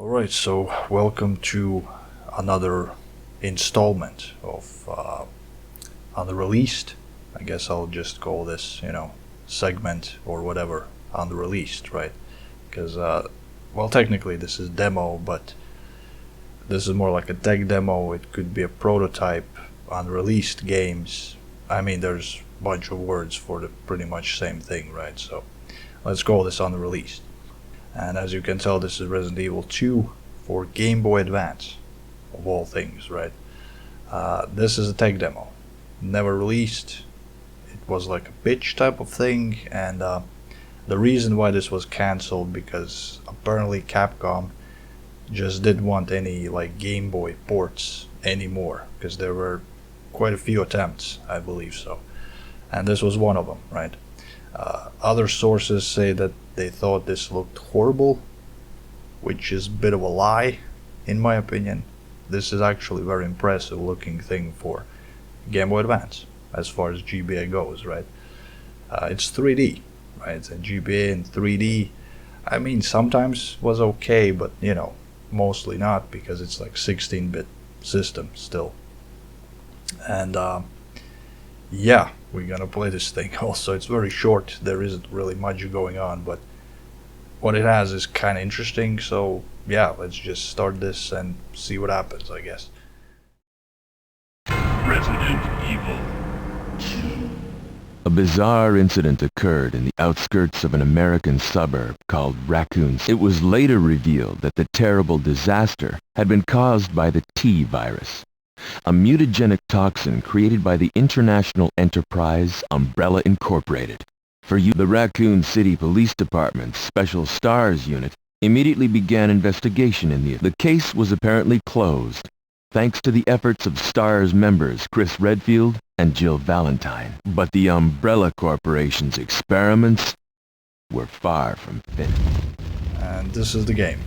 Alright, so welcome to another installment of Unreleased. I guess I'll just call this, segment or whatever, Unreleased, right? Because, well, technically this is demo, but this is more like a tech demo. It could be a prototype, unreleased games. I mean, there's a bunch of words for the pretty much same thing, right? So let's call this Unreleased. And as you can tell, this is Resident Evil 2 for Game Boy Advance, of all things, right? This is a tech demo, never released. It was like a pitch type of thing, and the reason why this was cancelled because apparently Capcom just didn't want any like Game Boy ports anymore, because there were quite a few attempts, I believe so, and this was one of them, right? Other sources say that they thought this looked horrible, which is a bit of a lie, in my opinion. This is actually a very impressive looking thing for Game Boy Advance, as far as GBA goes, right? It's 3D, right? And GBA in 3D, I mean, sometimes was okay, but, mostly not, because it's like 16-bit system still. And, yeah, we're gonna play this thing. Also, it's very short, there isn't really much going on, but what it has is kind of interesting, so yeah, let's just start this and see what happens, I guess. Resident Evil 2. A bizarre incident occurred in the outskirts of an American suburb called Raccoon City. It was later revealed that the terrible disaster had been caused by the T virus, a mutagenic toxin created by the international enterprise Umbrella Incorporated. For you, the Raccoon City Police Department's Special Stars Unit immediately began investigation in the case was apparently closed, thanks to the efforts of STARS members Chris Redfield and Jill Valentine. But the Umbrella Corporation's experiments were far from finished. And this is the game.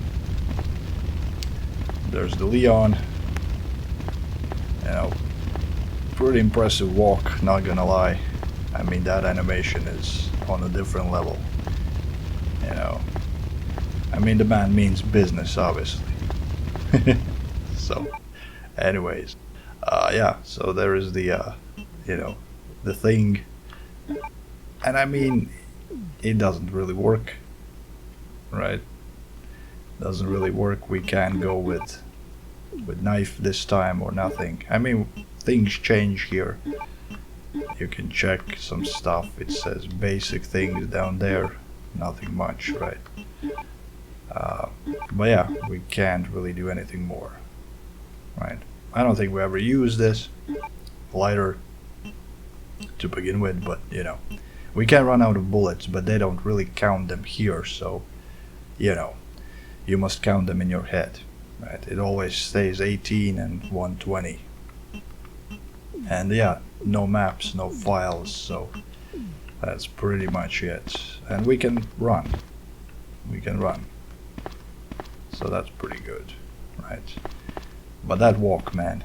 There's the Leon. Pretty impressive walk, not gonna lie. I mean, that animation is on a different level. I mean, the man means business, obviously. So, anyways, yeah, so there is the, the thing. And I mean, it doesn't really work, right? Doesn't really work. We can't go with knife this time or nothing. I mean, things change here. You can check some stuff. It says basic things down there, nothing much, right? But yeah, we can't really do anything more, right? I don't think we ever used this lighter to begin with, but we can run out of bullets, but they don't really count them here, so you must count them in your head, right? It always stays 18 and 120. And yeah, no maps, no files, so that's pretty much it. And we can run. So that's pretty good, right? But that walk, man.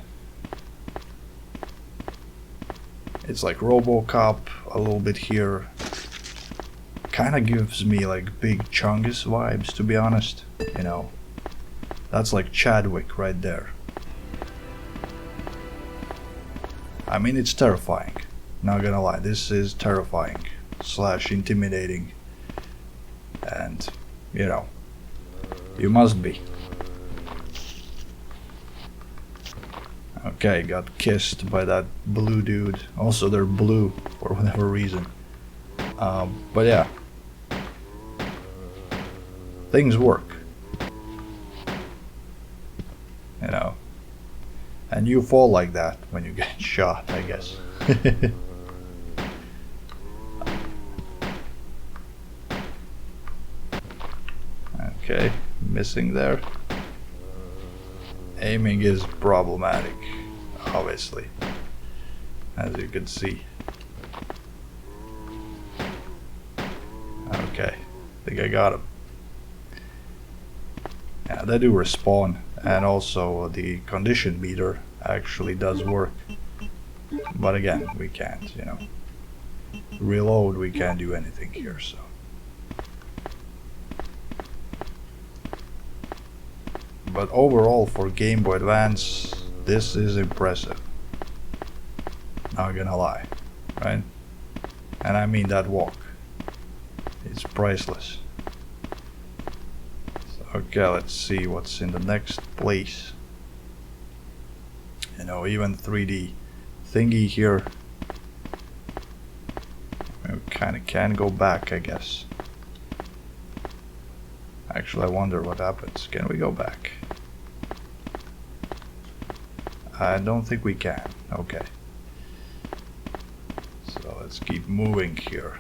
It's like RoboCop a little bit here. Kinda gives me like big Chungus vibes, to be honest. That's like Chadwick right there. I mean, it's terrifying, not gonna lie. This is terrifying / intimidating, and you must be. Okay, got kissed by that blue dude. Also, they're blue for whatever reason. But yeah, things work, and you fall like that when you get shot, I guess. Okay, missing there. Aiming is problematic, obviously, as you can see. Okay, I think I got him. Yeah, they do respawn, and also the condition meter actually does work. But again, we can't, reload, we can't do anything here, so. But overall, for Game Boy Advance, this is impressive. Not gonna lie, right? And I mean that walk. It's priceless. So, okay, let's see what's in the next place. You know, even 3D thingy here. We kinda can go back, I guess. Actually, I wonder what happens. Can we go back? I don't think we can. Okay. So let's keep moving here.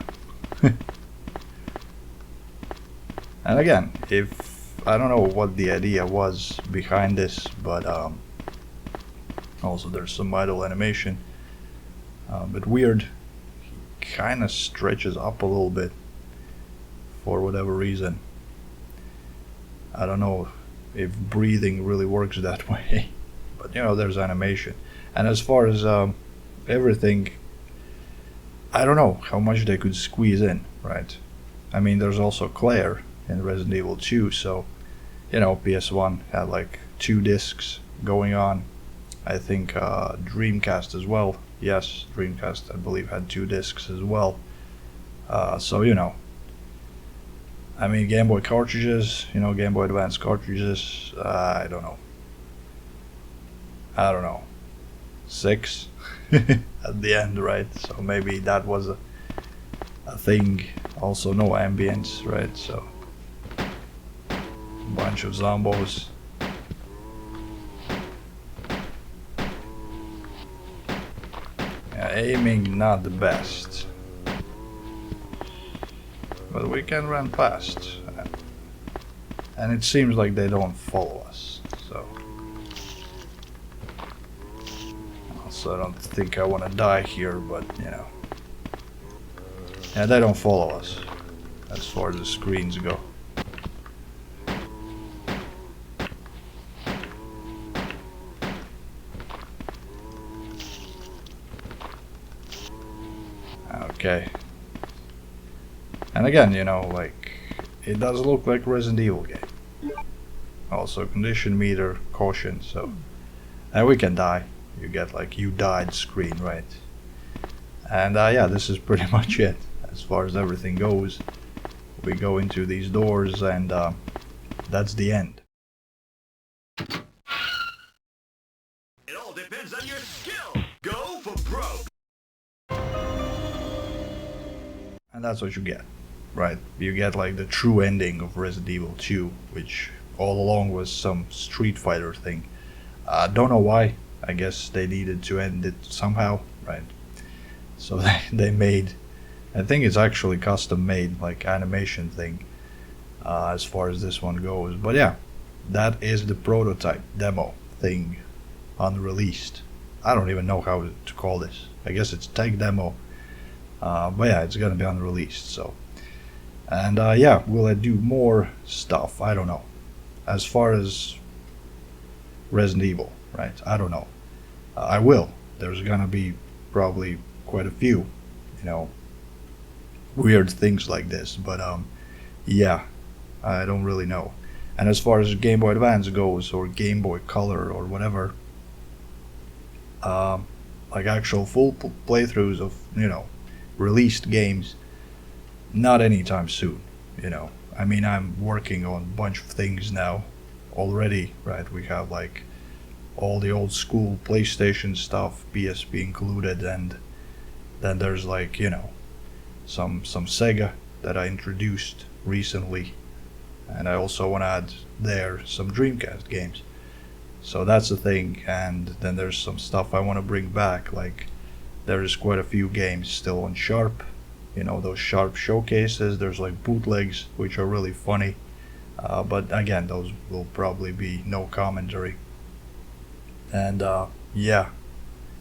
And again, I don't know what the idea was behind this, but also there's some idle animation. But weird. He kind of stretches up a little bit for whatever reason. I don't know if breathing really works that way, but you know, there's animation. And as far as everything, I don't know how much they could squeeze in, right? I mean, there's also Claire in Resident Evil 2, so, you know, PS1 had like 2 discs going on. I think Dreamcast as well. Yes, Dreamcast, I believe, had 2 discs as well. So, you know, I mean, Game Boy cartridges, you know, Game Boy Advance cartridges, I don't know. 6 at the end, right? So maybe that was a thing. Also, no ambience, right? So, a bunch of zombos. Yeah, aiming not the best. But we can run past. And it seems like they don't follow us, so. Also, I don't think I want to die here, but, you know. Yeah, they don't follow us, as far as the screens go. Okay. And again, you know, like, it does look like a Resident Evil game. Also, condition meter, caution, so. And we can die. You get like, you died screen, right? And yeah, this is pretty much it. As far as everything goes. We go into these doors and that's the end. It all depends on your skill. Go for broke. And that's what you get, right? You get like the true ending of Resident Evil 2, which all along was some Street Fighter thing. Don't know why. I guess they needed to end it somehow, right? So they made, I think it's actually custom made, like animation thing, as far as this one goes. But yeah, that is the prototype demo thing, Unreleased. I don't even know how to call this. I guess it's tech demo. But yeah, it's gonna be unreleased, so. And yeah, will I do more stuff? I don't know. As far as Resident Evil, right? I don't know. I will. There's gonna be probably quite a few, you know, weird things like this, but yeah, I don't really know. And as far as Game Boy Advance goes, or Game Boy Color, or whatever, like actual full playthroughs of, you know, released games, not anytime soon, you know. I mean, I'm working on a bunch of things now already, right? We have like all the old school PlayStation stuff, PSP included, and then there's like, you know, some Sega that I introduced recently, and I also want to add there some Dreamcast games. So that's the thing. And then there's some stuff I want to bring back, like there's quite a few games still on Sharp, you know, those Sharp showcases. There's like bootlegs, which are really funny, but again, those will probably be no commentary. And yeah,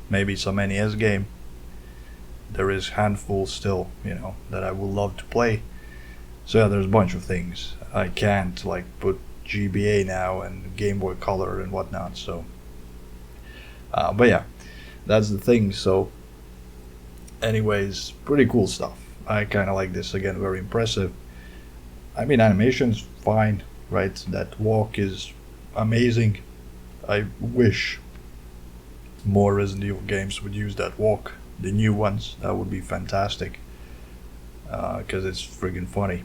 maybe some NES game. There is handful still, you know, that I would love to play. So yeah, there's a bunch of things. I can't like put GBA now and Game Boy Color and whatnot, so but yeah, that's the thing. So anyways, pretty cool stuff. I kind of like this. Again, very impressive. I mean, animation's fine, right? That walk is, amazing. I wish more Resident Evil games would use that walk, the new ones. That would be fantastic, because it's friggin' funny.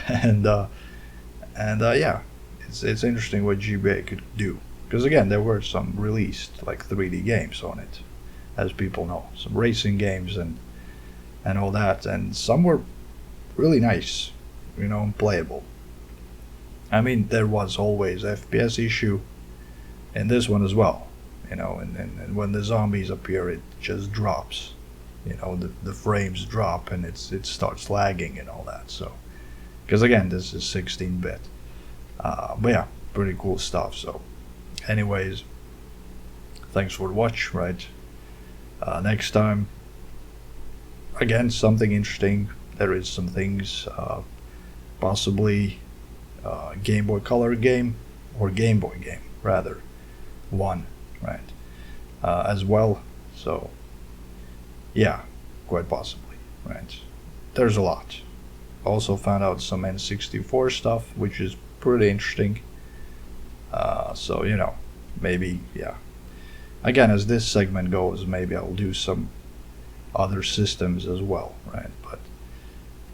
and yeah, it's interesting what GBA could do, because again, there were some released like 3D games on it, as people know, some racing games and all that, and some were really nice, you know, and playable. I mean, there was always FPS issue in this one as well, you know, and when the zombies appear, it just drops, you know, the frames drop, and it starts lagging and all that. So, because again, this is 16-bit, but yeah, pretty cool stuff. So, anyways, thanks for the watch. Right, next time, again, something interesting. There is some things, possibly Game Boy Color game, or Game Boy game rather, one, right, as well. So yeah, quite possibly, right. There's a lot. Also found out some N64 stuff, which is pretty interesting. So, you know, maybe, yeah, again, as this segment goes, maybe I'll do some other systems as well, right?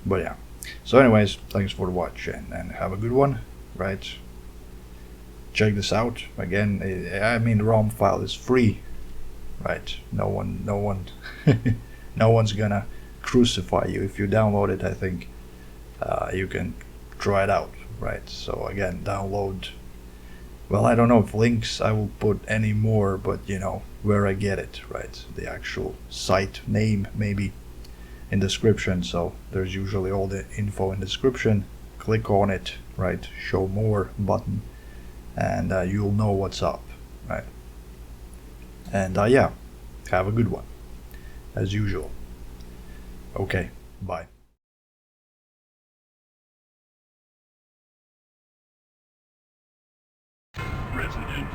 But yeah. So anyways, thanks for the watch, and have a good one, right? Check this out. Again, I mean, the ROM file is free, right? No one no one's gonna crucify you if you download it. I think you can try it out, right? So again, download. Well, I don't know if links I will put any more, but you know where I get it, right? The actual site name maybe in description. So there's usually all the info in description. Click on it, right? Show more button, and you'll know what's up, right? And yeah, have a good one as usual. Okay, bye. Resident